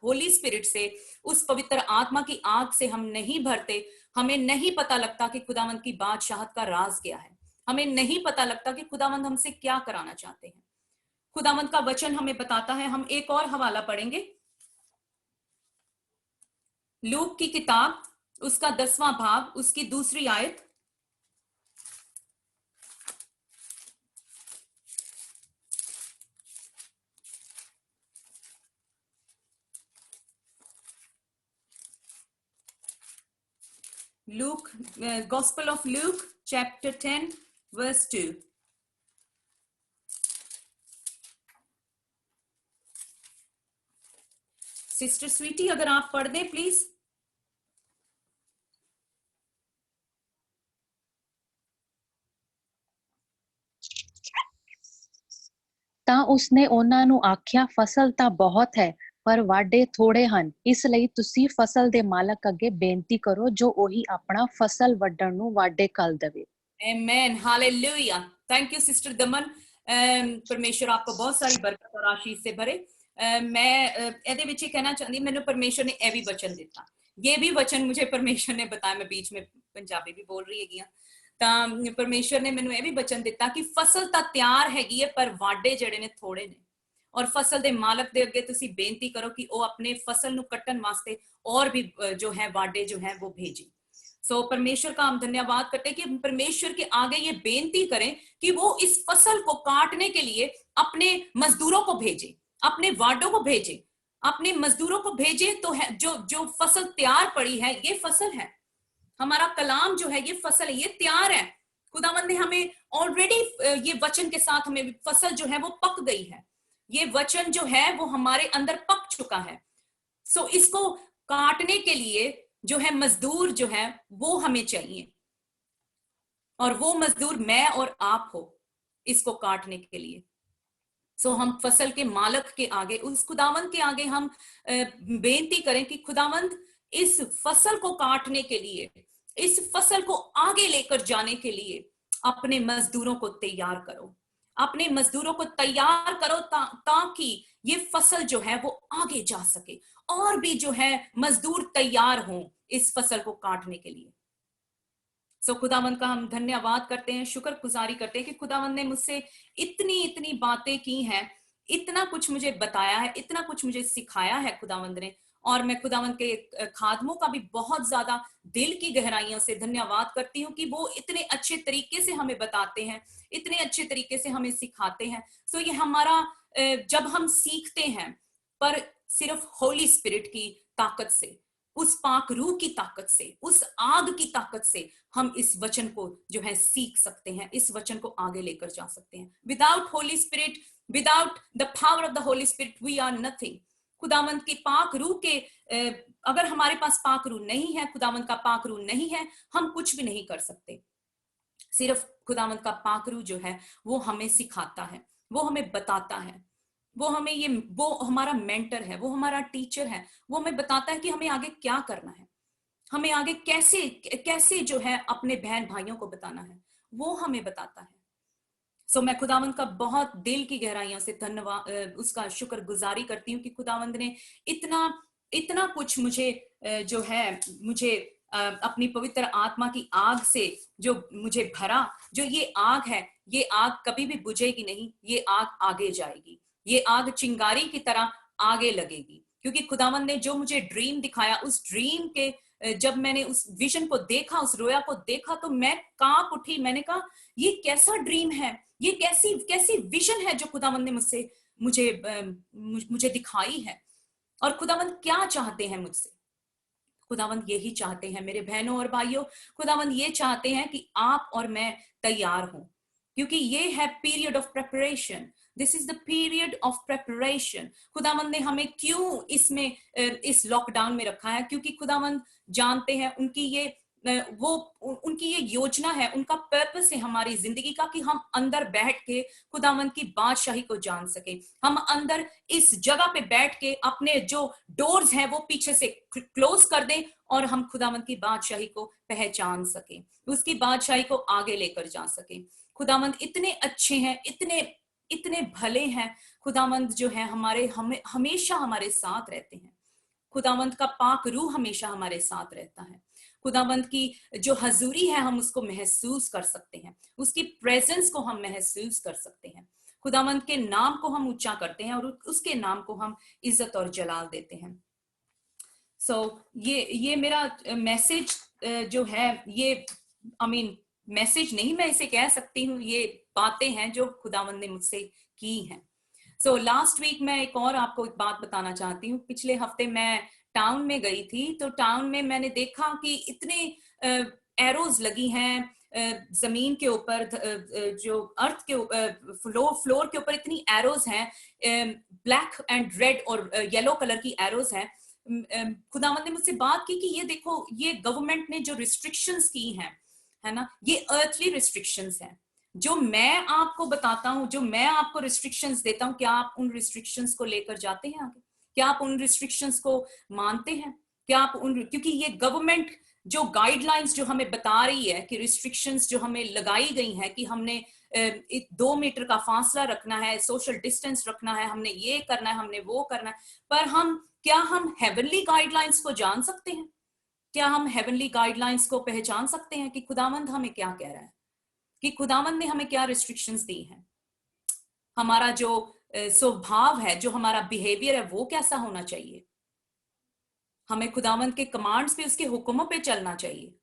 S1: होली स्पिरिट से, उस पवित्र आत्मा की आग से हम नहीं भरते, हमें नहीं पता लगता कि खुदावंद की बादशाहत का राज क्या है। हमें नहीं पता लगता कि खुदावंद हमसे क्या कराना चाहते हैं। खुदावंद का वचन हमें बताता है। हम एक और हवाला पढ़ेंगे, लूक की किताब, उसका 10वां भाग, उसकी 2री आयत। Luke, Gospel of Luke, chapter 10, verse 2. Sister Sweety, अगर आप पढ़ दें प्लीज।
S3: ਤਾਂ ਉਸਨੇ ਉਹਨਾਂ ਨੂੰ ਆਖਿਆ, ਫਸਲ ਤਾਂ ਬਹੁਤ ਹੈ, ਪਰ ਵਾਢੇ ਥੋੜੇ ਹਨ। ਇਸ ਲਈ ਤੁਸੀਂ ਫਸਲ ਦੇ ਮਾਲਕ ਅੱਗੇ ਬੇਨਤੀ ਕਰੋ, ਜੋ ਉਹੀ ਆਪਣਾ ਫਸਲ ਵੱਢਣ ਨੂੰ ਵਾਢੇ ਘੱਲ ਦੇਵੇ।
S1: Amen, hallelujah. Thank you sister दमन। परमेश्वर आपको बहुत सारी बरकत और आशीष से भरे। मैं ਇਹਦੇ ਵਿੱਚ ਕਹਿਣਾ ਚਾਹੁੰਦੀ, ਮੈਨੂੰ परमेश्वर ने ਇਹ भी वचन ਦਿੱਤਾ। ये भी वचन मुझे परमेश्वर ने बताया। मैं बीच में पंजाबी भी बोल रही हैगी ਆ। ਤਾਂ परमेश्वर ने ਮੈਨੂੰ ਇਹ भी वचन ਦਿੱਤਾ कि फसल ਤਾਂ ਤਿਆਰ ਹੈਗੀ ਹੈ, ਪਰ ਵਾਢੇ ਜਿਹੜੇ ਨੇ ਥੋੜੇ ਨੇ। और फसल ਦੇ ਮਾਲਕ ਦੇ ਅੱਗੇ ਤੁਸੀਂ ਬੇਨਤੀ ਕਰੋ कि ਉਹ अपने फसल ਨੂੰ ਕੱਟਣ ਵਾਸਤੇ और भी जो है वाढे जो है वो भेजे। सो परमेश्वर का हम धन्यवाद करते हैं कि परमेश्वर के आगे ये बेनती करें कि वो इस फसल को काटने के लिए अपने मजदूरों को भेजे, अपने वाडों को भेजे, अपने मजदूरों को भेजे। तो है जो जो फसल तैयार पड़ी है, ये फसल है, हमारा कलाम जो है ये फसल है, ये तैयार है। खुदावंद ने हमें ऑलरेडी ये वचन के साथ हमें फसल जो है वो पक गई है। ये वचन जो है वो हमारे अंदर पक चुका है। सो इसको काटने के लिए जो है मजदूर जो है वो हमें चाहिए, और वो मजदूर मैं और आप हो इसको काटने के लिए। सो हम फसल के मालक के आगे, उस खुदावंद के आगे हम बेनती करें कि खुदावंद इस फसल को काटने के लिए, इस फसल को आगे लेकर जाने के लिए अपने मजदूरों को तैयार करो, अपने मजदूरों को तैयार करो ताकि ये फसल जो है वो आगे जा सके, और भी जो है मजदूर तैयार हों इस फसल को काटने के लिए। सो खुदावंद का हम धन्यवाद करते हैं, शुक्रगुजारी करते हैं कि खुदावंद ने मुझसे इतनी इतनी बातें की हैं, इतना कुछ मुझे बताया है, इतना कुछ मुझे सिखाया है खुदावंद ने। और मैं खुदावंद के खादमों का भी बहुत ज्यादा दिल की गहराइयों से धन्यवाद करती हूँ कि वो इतने अच्छे तरीके से हमें बताते हैं, इतने अच्छे तरीके से हमें सिखाते हैं। सो ये हमारा जब हम सीखते हैं, पर सिर्फ होली स्पिरिट की ताकत से, उस पाक रूह की ताकत से, उस आग की ताकत से हम इस वचन को जो है सीख सकते हैं, इस वचन को आगे लेकर जा सकते हैं। Without Holy Spirit, without the power of the Holy Spirit we are nothing. खुदावंद की पाक रूह के अगर हमारे पास पाक रूह नहीं है, खुदावंद का पाक रूह नहीं है, हम कुछ भी नहीं कर सकते। सिर्फ खुदावंद का पाक रूह जो है वो हमें सिखाता है, वो हमें बताता है। वो हमारा मेंटर है, वो हमारा टीचर है। वो हमें बताता है कि हमें आगे क्या करना है, हमें आगे कैसे कैसे जो है अपने बहन भाइयों को बताना है, वो हमें बताता है। मैं खुदावंद का बहुत दिल की गहराइयों से धन्यवाद, उसका शुक्रगुजारी करती हूँ कि खुदावंद ने इतना इतना कुछ मुझे जो है मुझे अपनी पवित्र आत्मा की आग से जो मुझे भरा। जो ये आग है, ये आग कभी भी बुझेगी नहीं, ये आग आगे जाएगी, ये आग चिंगारी की तरह आगे लगेगी। क्योंकि खुदावंद ने जो मुझे ड्रीम दिखाया, उस ड्रीम के जब मैंने उस विजन को देखा, उस रोया को देखा, तो मैं कांप उठी। मैंने कहा ये कैसा ड्रीम है, ये कैसी कैसी विजन है जो खुदावंद ने मुझे दिखाई है। और खुदावंद क्या चाहते हैं मुझसे? खुदावंद यही चाहते हैं मेरे बहनों और भाइयों, खुदावंद ये चाहते हैं कि आप और मैं तैयार हों, क्योंकि ये है period of preparation. This is the period of preparation. खुदावंद ने हमें क्यों इसमें इस लॉकडाउन में रखा है? क्योंकि खुदावंद जानते हैं उनकी ये योजना है, उनका पर्पस है हमारी जिंदगी का, कि हम अंदर बैठ के खुदावंद की बादशाही को जान सके। हम अंदर इस जगह पे बैठ के अपने जो डोर्स हैं वो पीछे से क्लोज कर दें और हम खुदावंद की बादशाही को पहचान सके, उसकी बादशाही को आगे लेकर जा सके। खुदावंद इतने अच्छे हैं, इतने इतने भले हैं। खुदावंद जो है हमेशा हमारे साथ रहते हैं। खुदावंद का पाक रूह हमेशा हमारे साथ रहता है। खुदावंद की जो हजूरी है हम उसको महसूस कर सकते हैं, उसकी प्रेजेंस को हम महसूस कर सकते हैं। खुदावंद के नाम को हम ऊंचा करते हैं और उसके नाम को हम इज्जत और जलाल देते हैं। ये मेरा मैसेज जो है, ये मैसेज नहीं, मैं इसे कह सकती हूँ, ये बातें हैं जो खुदावंद ने मुझसे की हैं। लास्ट वीक मैं एक और आपको एक बात बताना चाहती हूँ। पिछले हफ्ते मैं टाउन में गई थी, तो टाउन में मैंने देखा कि इतने एरोज लगी हैं जमीन के ऊपर, जो अर्थ के फ्लोर के ऊपर इतनी एरोज हैं, ब्लैक एंड रेड और येलो कलर की एरोज हैं। खुदावंद ने मुझसे बात की कि ये देखो, ये गवर्नमेंट ने जो रिस्ट्रिक्शंस की हैं, है ना, ये अर्थली रिस्ट्रिक्शंस हैं। जो मैं आपको बताता हूं, जो मैं आपको रिस्ट्रिक्शंस देता हूं, क्या आप उन रिस्ट्रिक्शंस को लेकर जाते हैं आगे? क्या आप उन रिस्ट्रिक्शंस को मानते हैं? क्या आप क्योंकि ये गवर्नमेंट जो गाइडलाइंस जो हमें बता रही है कि रिस्ट्रिक्शंस जो हमें लगाई गई हैं कि हमने 2 मीटर का फासला रखना है, सोशल डिस्टेंस रखना है, हमने ये करना है, हमने वो करना है, पर क्या हम हेवनली गाइडलाइंस को जान सकते हैं? क्या हम हेवनली गाइडलाइंस को पहचान सकते हैं कि खुदावंद हमें क्या कह रहा है, कि खुदावंद ने हमें क्या रिस्ट्रिक्शंस दी हैं? हमारा जो स्वभाव है, जो हमारा बिहेवियर है, वो कैसा होना चाहिए? हमें खुदावंद के कमांड्स पे, उसके हुक्मों पे चलना चाहिए।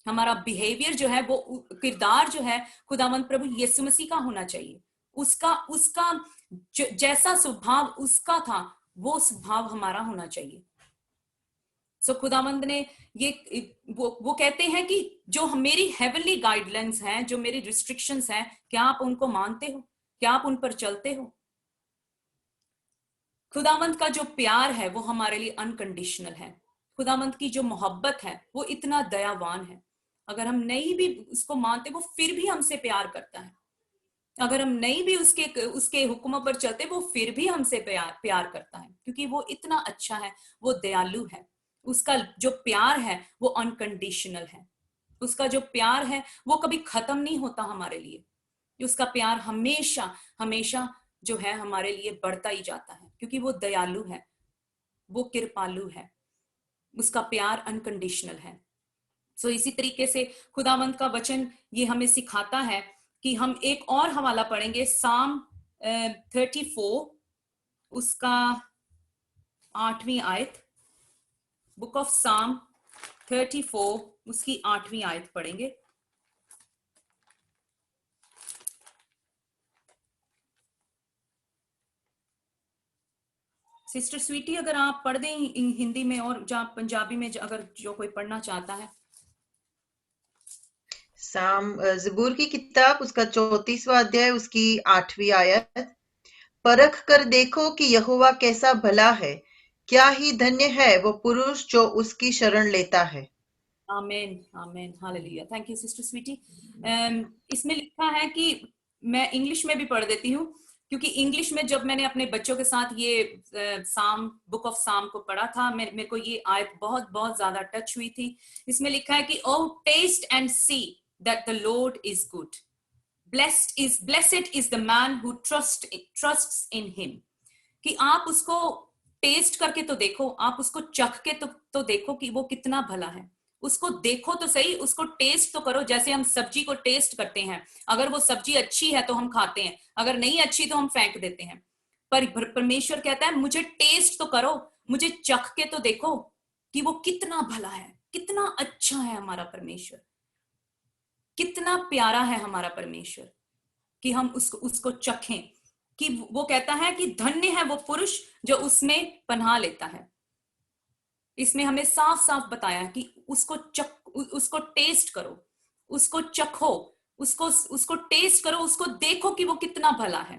S1: हमारा बिहेवियर जो है, वो किरदार जो है खुदावंद प्रभु यीशु मसीह का होना चाहिए। उसका जैसा स्वभाव उसका था, वो स्वभाव हमारा होना चाहिए। खुदावंद ने वो कहते हैं कि जो मेरी हेवनली गाइडलाइंस हैं, जो मेरी रिस्ट्रिक्शंस हैं, क्या आप उनको मानते हो? क्या आप उन पर चलते हो? खुदावंद का जो प्यार है वो हमारे लिए अनकंडीशनल है। खुदावंद की जो मोहब्बत है वो इतना दयावान है। अगर हम नहीं भी उसको मानते, वो फिर भी हमसे प्यार करता है। अगर हम नहीं भी उसके हुक्मों पर चलते, वो फिर भी हमसे प्यार करता है, क्योंकि वो इतना अच्छा है, वो दयालु है। उसका जो प्यार है वो अनकंडीशनल है। उसका जो प्यार है वो कभी खत्म नहीं होता हमारे लिए। उसका प्यार हमेशा हमेशा जो है हमारे लिए बढ़ता ही जाता है, क्योंकि वो दयालु है, वो कृपालु है, उसका प्यार अनकंडीशनल है। इसी तरीके से खुदावंद का वचन ये हमें सिखाता है कि हम एक और हवाला पढ़ेंगे, साम 34 उसका 8वीं आयत। बुक ऑफ साम 34 उसकी 8वीं आयत पढ़ेंगे। सिस्टर स्वीटी, अगर आप पढ़ दें हिंदी में, और जहाँ पंजाबी में अगर जो कोई पढ़ना चाहता है।
S2: साम ज़बूर की किताब उसका 34वां अध्याय उसकी 8वीं आयत। परख कर देखो कि यहोवा कैसा भला है, क्या ही धन्य है वो पुरुष जो उसकी शरण लेता है।
S1: आमीन, आमीन, हालेलुया। Thank you sister Sweety. इसमें लिखा है कि मैं इंग्लिश में भी पढ़ देती हूँ। क्योंकि इंग्लिश में जब मैंने अपने बच्चों के साथ ये साम बुक ऑफ साम को पढ़ा था, मेरे को ये आयत बहुत बहुत ज्यादा टच हुई थी। इसमें लिखा है कि O taste and see that the Lord is good, blessed is the man who trusts in him। कि आप उसको टेस्ट करके तो देखो, आप उसको चख के तो देखो कि वो कितना भला है। उसको देखो तो सही, उसको टेस्ट तो करो। जैसे हम सब्जी को टेस्ट करते हैं, अगर वो सब्जी अच्छी है तो हम खाते हैं, अगर नहीं अच्छी तो हम फेंक देते हैं। पर परमेश्वर कहता है मुझे टेस्ट तो करो, मुझे चख के तो देखो कि वो कितना भला है, कितना अच्छा है हमारा परमेश्वर, कितना प्यारा है हमारा परमेश्वर, कि हम उसको चखें। कि वो कहता है कि धन्य है वो पुरुष जो उसमें पनाह लेता है। इसमें हमें साफ साफ बताया कि उसको टेस्ट करो, उसको चखो, उसको टेस्ट करो, उसको देखो कि वो कितना भला है।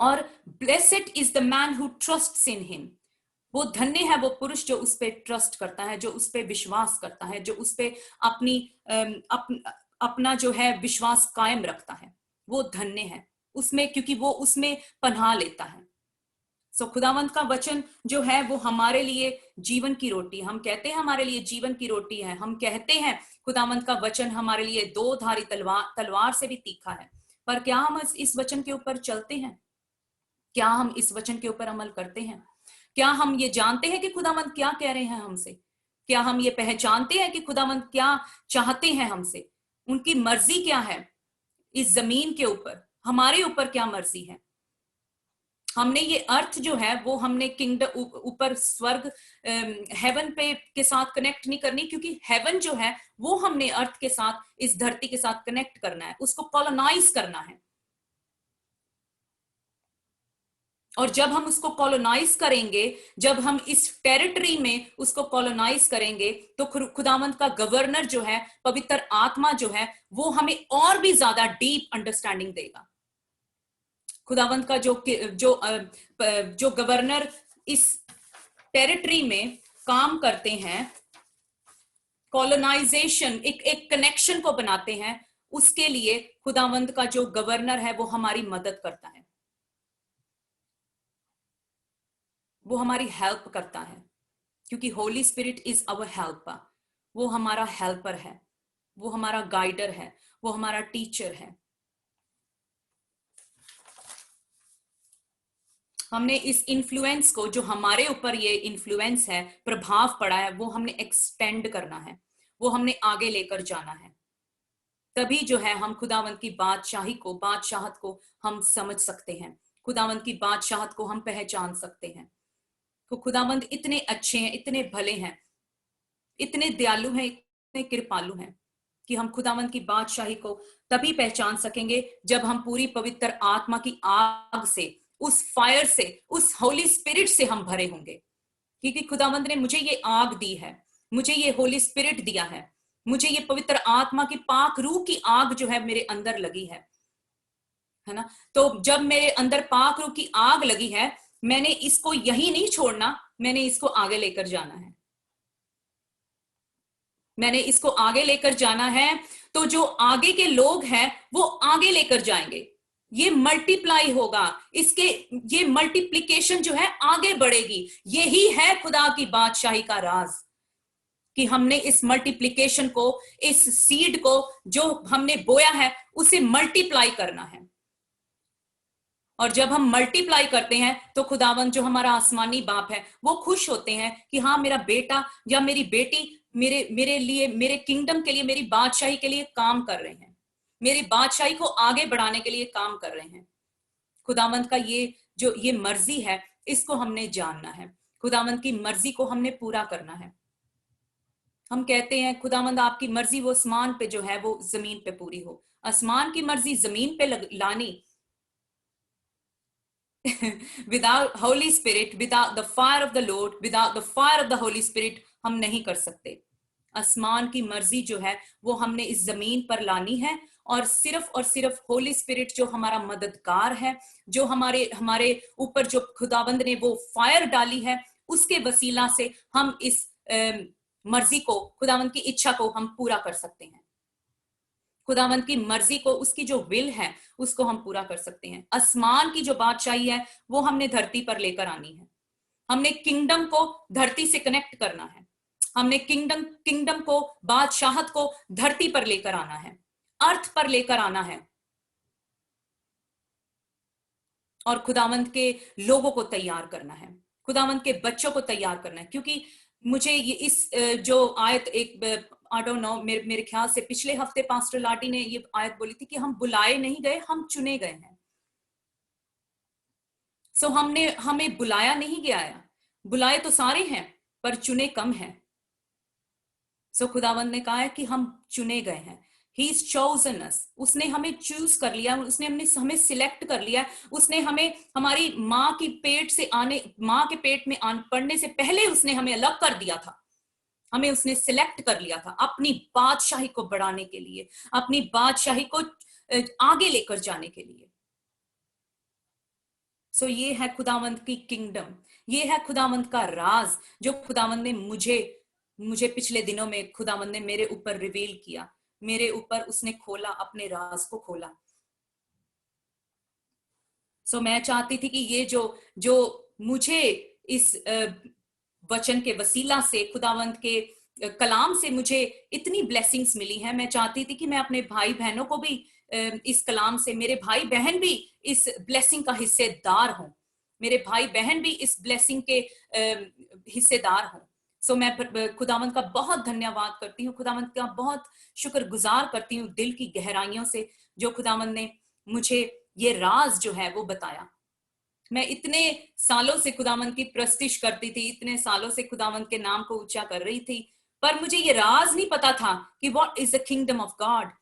S1: और blessed is the man who trusts in him, वो धन्य है वो पुरुष जो उस पे ट्रस्ट करता है, जो उस पे विश्वास करता है, जो उस पे अपना जो है विश्वास कायम रखता है, वो धन्य है उसमें, क्योंकि वो उसमें पनाह लेता है। सो खुदावंत का वचन जो है वो हमारे लिए जीवन की रोटी, हम कहते हैं हमारे लिए जीवन की रोटी है। हम कहते हैं खुदावंत का वचन हमारे लिए दो धारी तलवार से भी तीखा है। पर क्या हम इस वचन के ऊपर चलते हैं? क्या हम इस वचन के ऊपर अमल करते हैं? क्या हम ये जानते हैं कि खुदावंत क्या कह रहे हैं हमसे? क्या हम ये पहचानते हैं कि खुदावंत क्या चाहते हैं हमसे? उनकी मर्जी क्या है इस जमीन के ऊपर? हमारे ऊपर क्या मर्जी है? हमने ये अर्थ जो है वो हमने किंगडम ऊपर स्वर्ग हेवन पे के साथ कनेक्ट नहीं करनी, क्योंकि हेवन जो है वो हमने अर्थ के साथ, इस धरती के साथ कनेक्ट करना है, उसको कॉलोनाइज करना है। और जब हम उसको कॉलोनाइज करेंगे, जब हम इस टेरिटरी में उसको कॉलोनाइज करेंगे, तो खुदावंत का गवर्नर जो है, पवित्र आत्मा जो है, वो हमें और भी ज्यादा डीप अंडरस्टैंडिंग देगा। खुदावंत का जो गवर्नर इस टेरिटरी में काम करते हैं, कॉलोनाइजेशन, एक कनेक्शन को बनाते हैं, उसके लिए खुदावंत का जो गवर्नर है वो हमारी मदद करता है, वो हमारी हेल्प करता है, क्योंकि Holi spirit is our helper. वो हमारा हेल्पर है, वो हमारा गाइडर है, वो हमारा टीचर है। हमने इस इन्फ्लुएंस को, जो हमारे ऊपर ये इन्फ्लुएंस है, प्रभाव पड़ा है, वो हमने एक्सटेंड करना है, वो हमने आगे लेकर जाना है। तभी जो है हम खुदावंत की बादशाहत को हम समझ सकते हैं, खुदावंत की बादशाहत को हम पहचान सकते हैं। तो खुदावंत इतने अच्छे हैं, इतने भले हैं, इतने दयालु हैं, इतने कृपालु हैं, कि हम खुदावंत की बादशाही को तभी पहचान सकेंगे जब हम पूरी पवित्र आत्मा की आग से, उस फायर से, उस होली स्पिरिट से हम भरे होंगे। क्योंकि खुदावंत ने मुझे ये आग दी है, मुझे ये होली स्पिरिट दिया है, मुझे ये पवित्र आत्मा की पाक रूह की आग जो है मेरे अंदर लगी है ना। तो जब मेरे अंदर पाक रूह की आग लगी है, मैंने इसको यही नहीं छोड़ना, मैंने इसको आगे लेकर जाना है, मैंने इसको आगे लेकर जाना है। तो जो आगे के लोग हैं वो आगे लेकर जाएंगे, ये मल्टीप्लाई होगा, ये मल्टीप्लिकेशन जो है आगे बढ़ेगी। यही है खुदा की बादशाही का राज, कि हमने इस मल्टीप्लिकेशन को, इस सीड को जो हमने बोया है, उसे मल्टीप्लाई करना है। और जब हम मल्टीप्लाई करते हैं तो खुदावंत जो हमारा आसमानी बाप है वो खुश होते हैं कि हाँ, मेरा बेटा या मेरी बेटी मेरे लिए, मेरे किंगडम के लिए, मेरी बादशाही के लिए काम कर रहे हैं, मेरी बादशाही को आगे बढ़ाने के लिए काम कर रहे हैं। खुदावंत का ये मर्जी है, इसको हमने जानना है, खुदावंत की मर्जी को हमने पूरा करना है। हम कहते हैं खुदावंत आपकी मर्जी वो आसमान पे जो है वो जमीन पे पूरी हो। आसमान की मर्जी जमीन पे लानी without Holy Spirit, without the fire of the Lord, without the fire of the Holy Spirit हम नहीं कर सकते। आसमान की मर्जी जो है वो हमने इस जमीन पर लानी है, और सिर्फ होली स्पिरिट जो हमारा मददगार है, जो हमारे ऊपर जो खुदावंद ने वो फायर डाली है, उसके वसीला से हम इस मर्जी को, खुदावंद की इच्छा को हम पूरा कर सकते हैं। खुदावंद की मर्जी को, उसकी जो विल है उसको हम पूरा कर सकते हैं। आसमान की जो बादशाही है वो हमने धरती पर लेकर आनी है। हमने किंगडम को धरती से कनेक्ट करना है। हमने किंगडम को, बादशाहत को धरती पर लेकर आना है, अर्थ पर लेकर आना है, और खुदावंद के लोगों को तैयार करना है, खुदावंद के बच्चों को तैयार करना है। क्योंकि मुझे ये इस जो आयत, एक आई डोंट नो, मेरे ख्याल से पिछले हफ्ते पास्टर लाटी ने ये आयत बोली थी कि हम बुलाए नहीं गए, हम चुने गए हैं। सो हमें बुलाया नहीं गया है। बुलाए तो सारे हैं पर चुने कम हैं। सो खुदावंद ने कहा है कि हम चुने गए हैं। He is chosen us. उसने हमें चूज कर लिया, उसने हमें सिलेक्ट कर लिया, उसने हमें हमारी माँ की पेट से माँ के पेट में पड़ने से पहले उसने हमें अलग कर दिया था। हमें उसने सिलेक्ट कर लिया था अपनी बादशाही को बढ़ाने के लिए, अपनी बादशाही को आगे लेकर जाने के लिए। सो ये है खुदावंद की किंगडम, ये है खुदावंद का राज जो खुदावंद ने मुझे पिछले दिनों में खुदावंद ने मेरे ऊपर रिवील किया, मेरे ऊपर उसने खोला, अपने राज को खोला। सो मैं चाहती थी कि ये जो मुझे इस वचन के वसीला से, खुदावंद के कलाम से मुझे इतनी ब्लेसिंग्स मिली हैं, मैं चाहती थी कि मैं अपने भाई बहनों को भी इस कलाम से, मेरे भाई बहन भी इस ब्लेसिंग का हिस्सेदार हों, मेरे भाई बहन भी इस ब्लेसिंग के हिस्सेदार हों। सो मैं खुदावंद का बहुत धन्यवाद करती हूँ, खुदावंद का बहुत शुक्रगुजार करती हूँ दिल की गहराइयों से, जो खुदावंद ने मुझे ये राज जो है वो बताया। मैं इतने सालों से खुदावंद की प्रस्तिश करती थी, इतने सालों से खुदावंद के नाम को ऊंचा कर रही थी, पर मुझे ये राज नहीं पता था कि what is the kingdom of God.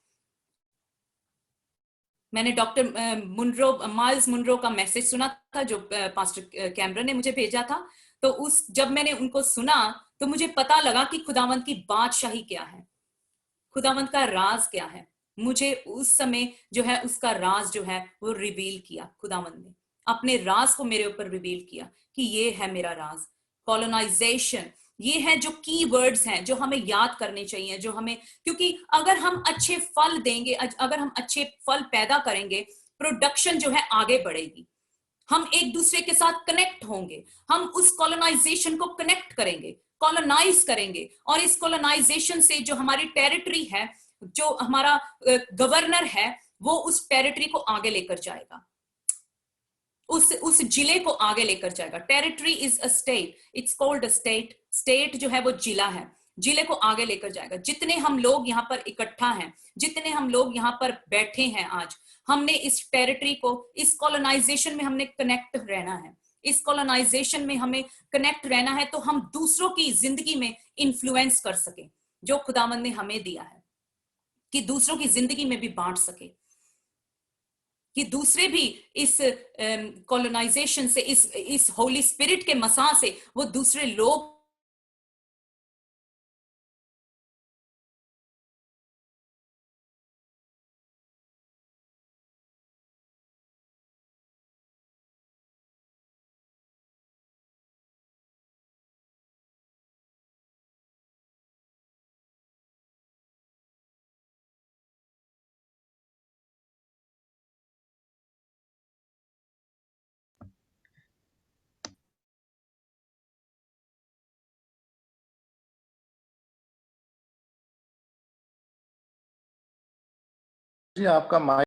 S1: मैंने डॉक्टर माइल्स मुनरो का मैसेज सुना था जो पास्टर कैमरन ने मुझे भेजा था। तो जब मैंने उनको सुना तो मुझे पता लगा कि खुदावंद की बादशाही क्या है, खुदावंद का राज क्या है। मुझे उस समय जो है उसका राज जो है वो रिवील किया, खुदावंद ने अपने राज को मेरे ऊपर रिवील किया कि ये है मेरा राज। कॉलोनाइजेशन, ये है जो की वर्ड्स हैं जो हमें याद करने चाहिए, जो हमें, क्योंकि अगर हम अच्छे फल देंगे, अगर हम अच्छे फल पैदा करेंगे, प्रोडक्शन जो है आगे बढ़ेगी, हम एक दूसरे के साथ कनेक्ट होंगे, हम उस कॉलोनाइजेशन को कनेक्ट करेंगे, कॉलोनाइज करेंगे, और इस कॉलोनाइजेशन से जो हमारी टेरिटरी है, जो हमारा गवर्नर है, वो उस टेरिटरी को आगे लेकर जाएगा, उस जिले को आगे लेकर जाएगा। Territory is a state, it's called a state. State जो है वो जिला है, जिले को आगे लेकर जाएगा। जितने हम लोग यहाँ पर इकट्ठा हैं, जितने हम लोग यहाँ पर बैठे हैं आज, हमने इस टेरिटरी को, इस कॉलोनाइजेशन में हमने कनेक्ट रहना है, इस कॉलोनाइजेशन में हमें कनेक्ट रहना है, तो हम दूसरों की जिंदगी में इन्फ्लुएंस कर सके जो खुदावंद ने हमें दिया है, कि दूसरों की जिंदगी में भी बांट सके, कि दूसरे भी इस कॉलोनाइजेशन से, इस होली स्पिरिट के मसा से वो दूसरे लोग
S4: जी आपका माइक